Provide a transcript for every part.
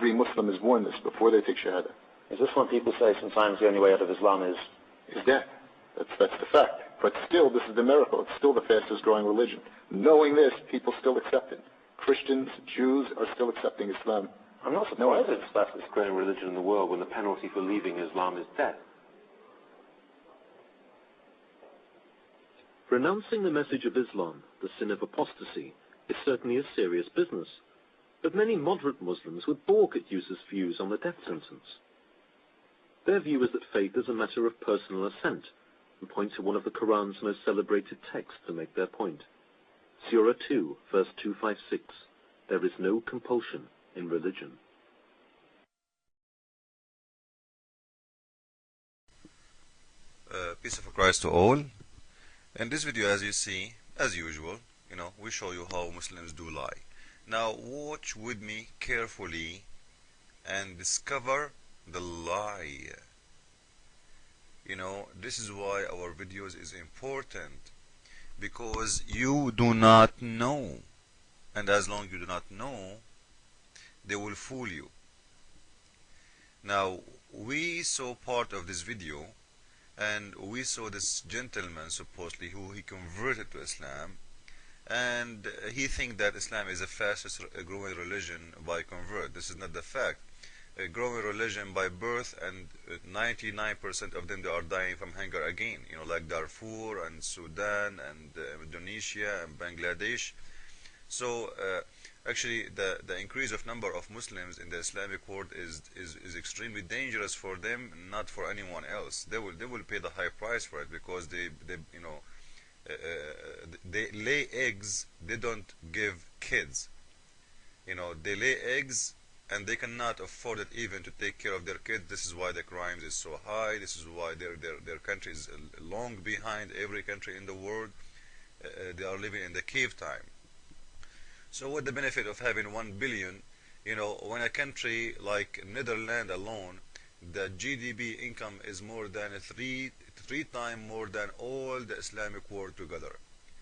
every Muslim is warned this before they take Shahada. Is this when people say sometimes the only way out of Islam is death? That's the fact. But still, this is the miracle. It's still the fastest growing religion. Knowing this, people still accept it. Christians, Jews are still accepting Islam. I'm not surprised it's the fastest growing religion in the world when the penalty for leaving Islam is death. Renouncing the message of Islam, the sin of apostasy, is certainly a serious business, but many moderate Muslims would balk at users' views on the death sentence. Their view is that faith is a matter of personal assent, and point to one of the Quran's most celebrated texts to make their point. Surah 2, verse 256, there is no compulsion in religion. Peace of Christ to all. In this video, as you see, as usual, we show you how Muslims do lie. Now watch with me carefully and discover the lie. This is why our videos is important, because you do not know, and as long as you do not know, they will fool you. Now we saw part of this video, and we saw this gentleman supposedly who he converted to Islam, and he thinks that Islam is the fastest growing religion by convert. This is not the fact. A growing religion by birth, and 99% of them, they are dying from hunger again, like Darfur and Sudan and Indonesia and Bangladesh. So actually the increase of number of Muslims in the Islamic world is extremely dangerous for them, not for anyone else. They will pay the high price for it, because they lay eggs, they don't give kids. They lay eggs and they cannot afford it even to take care of their kids. This is why the crimes is so high. This is why their country is long behind every country in the world. They are living in the cave time. So what the benefit of having 1 billion, when a country like Netherlands alone, the GDP income is more than three times more than all the Islamic world together.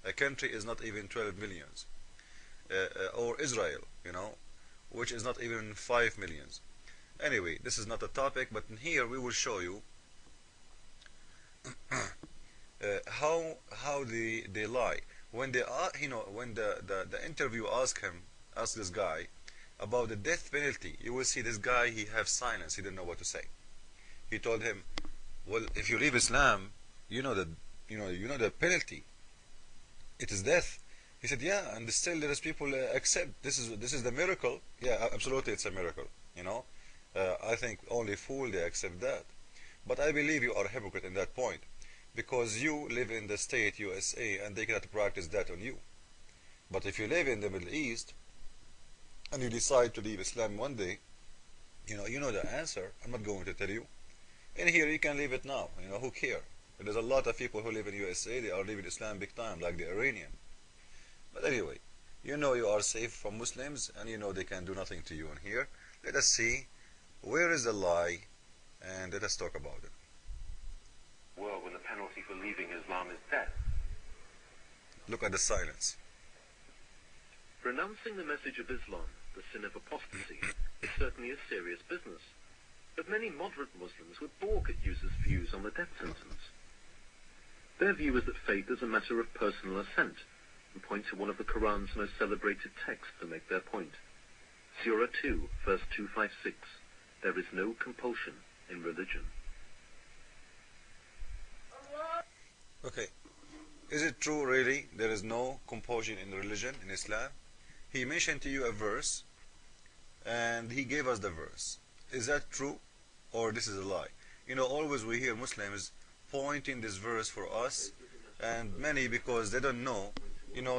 A country is not even 12 millions. Or Israel, which is not even 5 millions. Anyway, this is not a topic, but in here we will show you how they lie. When they are, when the interview asked this guy about the death penalty, you will see this guy, he have silence. He didn't know what to say. He told him, well, if you leave Islam, you know the penalty. It is death. He said, yeah, and still there is people accept. This is the miracle. Yeah, absolutely, it's a miracle. I think only fool they accept that. But I believe you are a hypocrite in that point, because you live in the state USA and they cannot practice that on you. But if you live in the Middle East and you decide to leave Islam one day, you know the answer. I'm not going to tell you. In here you can leave it now. Who cares? There's a lot of people who live in USA, they are leaving Islam big time, like the Iranian. But anyway, you are safe from Muslims, and they can do nothing to you in here. Let us see where is the lie, and let us talk about it. Well, when the penalty for leaving Islam is death. Look at the silence. Renouncing the message of Islam, the sin of apostasy, is certainly a serious business, but many moderate Muslims would balk at users' views on the death sentence. Their view is that faith is a matter of personal assent, and point to one of the Quran's most celebrated texts to make their point. Surah 2, verse 256, there is no compulsion in religion. Okay, is it true really there is no compulsion in religion, in Islam? He mentioned to you a verse, and he gave us the verse. Is that true, or this is a lie? Always we hear Muslims pointing this verse for us, and many, because they don't know,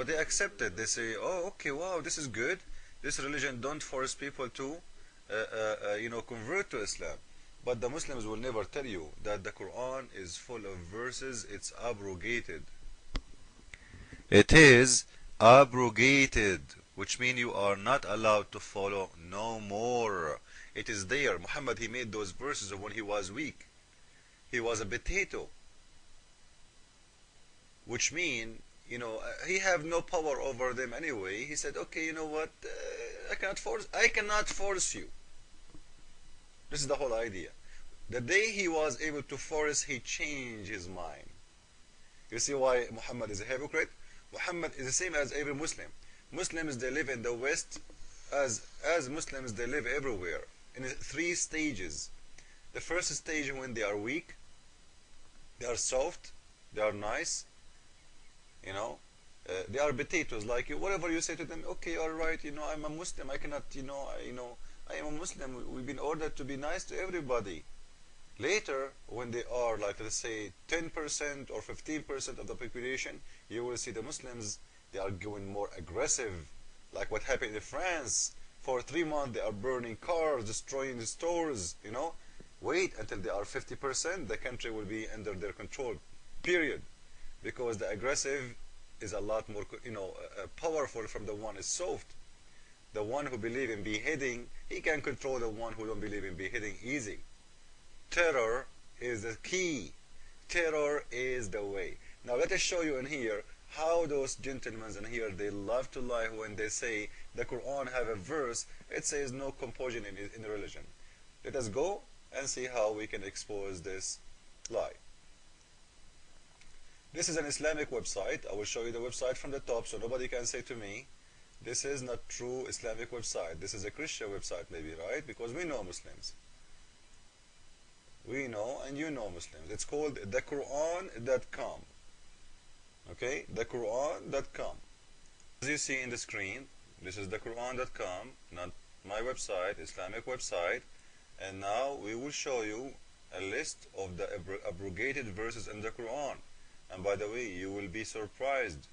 they accept it. They say, oh, okay, wow, this is good. This religion don't force people to, convert to Islam. But the Muslims will never tell you that the Quran is full of verses. It's abrogated. It is abrogated, which means you are not allowed to follow no more. It is there. Muhammad, he made those verses when he was weak. He was a potato, which means, he have no power over them anyway. He said, okay, you know what, I cannot force you. This is the whole idea. The day he was able to force, he changed his mind. You see why Muhammad is a hypocrite? Muhammad is the same as every Muslim. Muslims, they live in the West as Muslims, they live everywhere in 3 stages. The first stage, when they are weak, they are soft, they are nice, you know, they are potatoes, like whatever you say to them, okay, all right, I'm a Muslim, I cannot, I am a Muslim, we've been ordered to be nice to everybody. Later, when they are, like, let's say 10% or 15% of the population, you will see the Muslims, they are going more aggressive, like what happened in France. For 3 months they are burning cars, destroying the stores, Wait until they are 50%, the country will be under their control, period. Because the aggressive is a lot more, powerful from the one is soft. The one who believes in beheading, he can control the one who don't believe in beheading easy. Terror is the key. Terror is the way. Now let us show you in here how those gentlemen in here, they love to lie when they say the Quran have a verse, it says no compulsion in religion. Let us go and see how we can expose this lie. This is an Islamic website. I will show you the website from the top so nobody can say to me, this is not true Islamic website. This is a Christian website maybe, right? Because we know Muslims. We know and you know Muslims. It's called thequran.com. Okay, thequran.com. As you see in the screen, this is thequran.com, not my website, Islamic website. And now we will show you a list of the abrogated verses in the Quran. And by the way, you will be surprised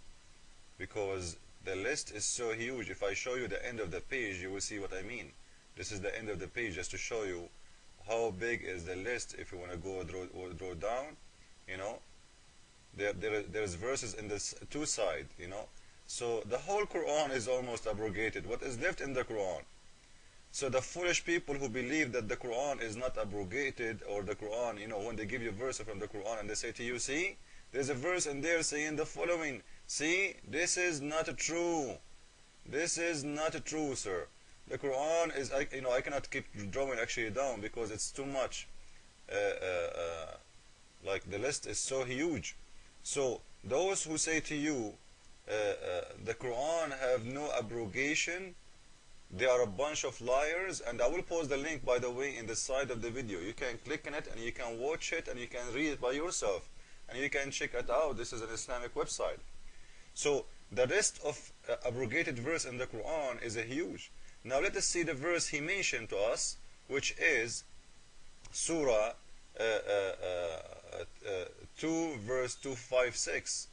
because the list is so huge. If I show you the end of the page, you will see what I mean. This is the end of the page just to show you how big is the list. If you want to go draw down, there's verses in this 2 sides, So the whole Quran is almost abrogated. What is left in the Quran? So the foolish people who believe that the Quran is not abrogated, or the Quran, when they give you a verse from the Quran and they say to you, see, there's a verse in there saying the following. See, this is not true. This is not true, sir. The Quran is, I cannot keep drawing actually down because it's too much. Like the list is so huge. So those who say to you, the Quran have no abrogation, they are a bunch of liars. And I will post the link, by the way, in the side of the video. You can click on it and you can watch it and you can read it by yourself and you can check it out. This is an Islamic website. So the rest of abrogated verse in the Quran is a huge. Now let us see the verse he mentioned to us, which is Surah 2 verse 256.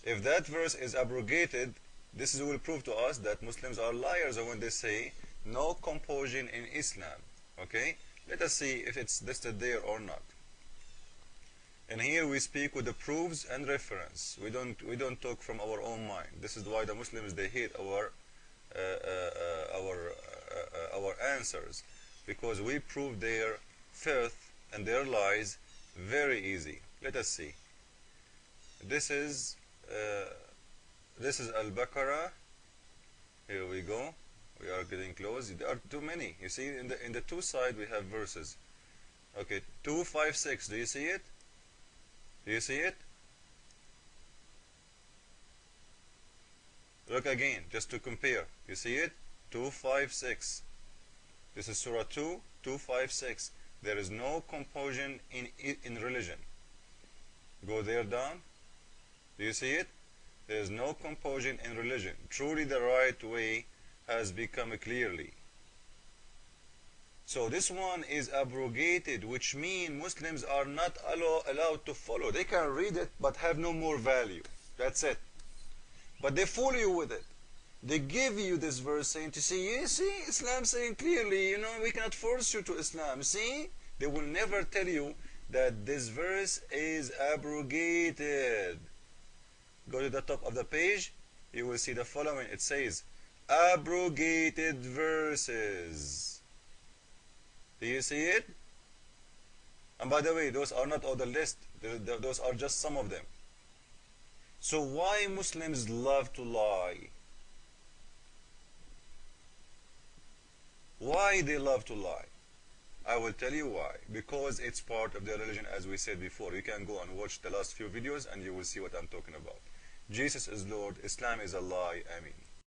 If that verse is abrogated, this will prove to us that Muslims are liars when they say no compulsion in Islam. Okay, let us see if it's listed there or not. And here we speak with the proofs and reference. We don't talk from our own mind. This is why the Muslims, they hate our answers, because we prove their filth and their lies very easy. Let us see. This is Al-Baqarah. Here we go. We are getting close. There are too many. You see, in the 2 side we have verses. Okay, 256. Do you see it? Do you see it? Look again, just to compare. You see it? 256. This is Surah 2, 256. There is no compulsion in religion. Go there down. Do you see it? There is no compulsion in religion. Truly the right way has become clearly. So this one is abrogated, which means Muslims are not allowed to follow. They can read it but have no more value. That's it. But they fool you with it. They give you this verse saying to see, you see, Islam saying clearly, we cannot force you to Islam. See? They will never tell you that this verse is abrogated. Go to the top of the page, you will see the following. It says, abrogated verses. Do you see it? And by the way, those are not all the list. Those are just some of them. So why Muslims love to lie? Why they love to lie? I will tell you why. Because it's part of their religion, as we said before. You can go and watch the last few videos and you will see what I'm talking about. Jesus is Lord, Islam is a lie, Ameen.